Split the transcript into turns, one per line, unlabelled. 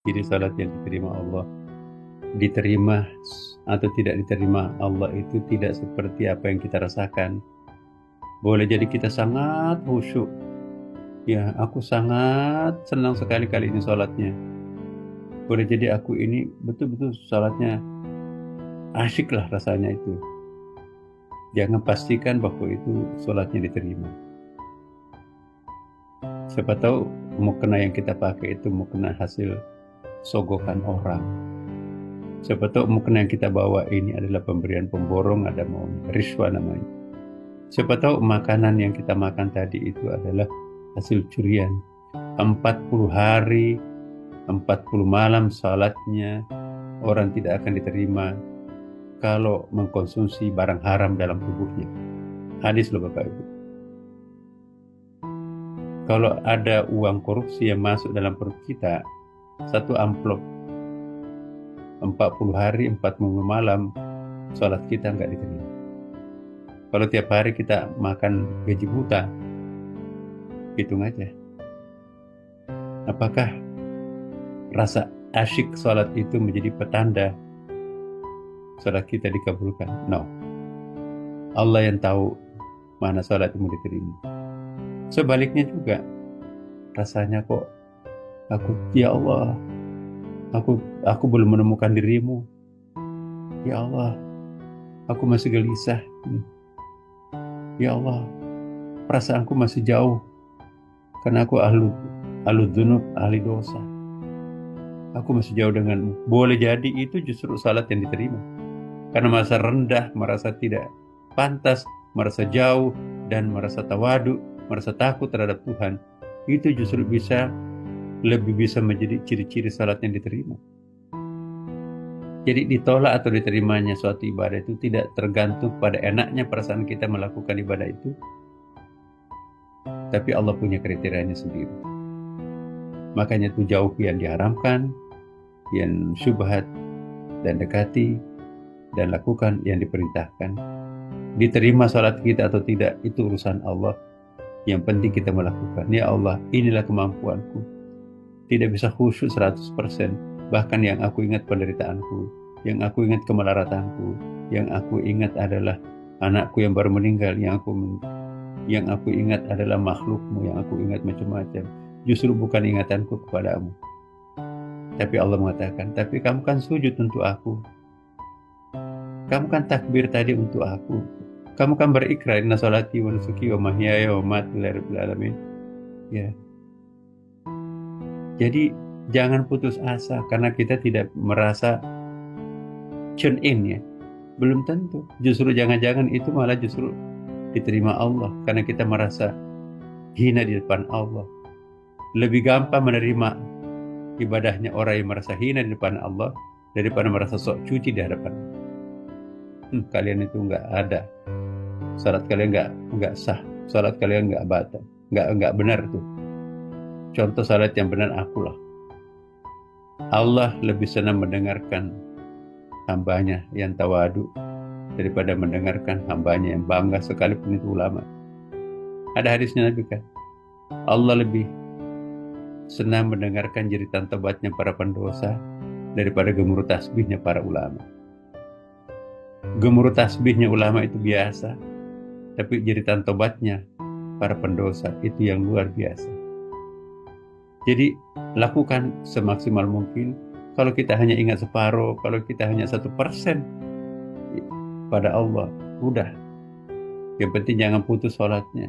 Jadi salat yang diterima Allah, diterima atau tidak diterima Allah itu tidak seperti apa yang kita rasakan. Boleh jadi kita sangat khusyuk, ya aku sangat senang sekali kali ini salatnya. Boleh jadi aku ini betul-betul salatnya asyik lah rasanya itu. Jangan pastikan bahwa itu salatnya diterima. Siapa tahu mukena yang kita pakai itu mukena hasil sogokan orang. Siapa tahu mukena yang kita bawa ini adalah pemberian pemborong, ada mau riswa namanya. Siapa tahu makanan yang kita makan tadi itu adalah hasil curian. 40 hari, 40 malam salatnya orang tidak akan diterima kalau mengkonsumsi barang haram dalam tubuhnya. Hadis loh Bapak Ibu. Kalau ada uang korupsi yang masuk dalam perut kita, satu amplop 40 hari, 40 malam, sholat kita nggak diterima. Kalau tiap hari kita makan gaji buta, hitung aja. Apakah rasa asyik sholat itu menjadi petanda sholat kita dikabulkan? No. Allah yang tahu mana sholat yang diterima. Sebaliknya juga, rasanya kok ya Allah, aku belum menemukan dirimu. Ya Allah, aku masih gelisah. Ya Allah, perasaanku masih jauh karena aku ahlu dzunub, ahli dosa. Aku masih jauh denganmu. Boleh jadi itu justru salat yang diterima. Karena merasa rendah, merasa tidak pantas, merasa jauh, dan merasa tawadu, merasa takut terhadap Tuhan. Itu justru lebih bisa menjadi ciri-ciri salat yang diterima. Jadi ditolak atau diterimanya suatu ibadah itu tidak tergantung pada enaknya perasaan kita melakukan ibadah itu. Tapi Allah punya kriterianya sendiri. Makanya itu jauh yang diharamkan, yang syubhat, dan dekati, dan lakukan yang diperintahkan. Diterima salat kita atau tidak, itu urusan Allah. Yang penting kita melakukan. Ya Allah, inilah kemampuanku. Tidak bisa khusyuk 100%. Bahkan yang aku ingat penderitaanku, yang aku ingat kemelaratanku, yang aku ingat adalah anakku yang baru meninggal, yang aku ingat adalah makhlukmu, yang aku ingat macam-macam. Justru bukan ingatanku kepadamu. Tapi Allah mengatakan, tapi kamu kan sujud untuk aku. Kamu kan takbir tadi untuk aku. Kamu kan berikrar, inna sholati wa nusuki wa mahyaya wa mamati lillahi rabbil alamin. Ya. Jadi jangan putus asa karena kita tidak merasa tune in ya. Belum tentu. Justru jangan-jangan itu malah justru diterima Allah karena kita merasa hina di depan Allah. Lebih gampang menerima ibadahnya orang yang merasa hina di depan Allah daripada merasa sok cuci di hadapan. Kalian itu nggak ada, salat kalian nggak sah, salat kalian nggak batal, nggak benar tuh. Contoh salat yang benar akulah. Allah lebih senang mendengarkan hambanya yang tawadu daripada mendengarkan hambanya yang bangga, sekalipun itu ulama. Ada hadisnya Nabi kan, Allah lebih senang mendengarkan jeritan tobatnya para pendosa daripada gemuruh tasbihnya para ulama. Gemuruh tasbihnya ulama itu biasa, tapi jeritan tobatnya para pendosa itu yang luar biasa. Jadi lakukan semaksimal mungkin. Kalau kita hanya ingat separuh, kalau kita hanya 1% pada Allah, udah. Yang penting jangan putus sholatnya.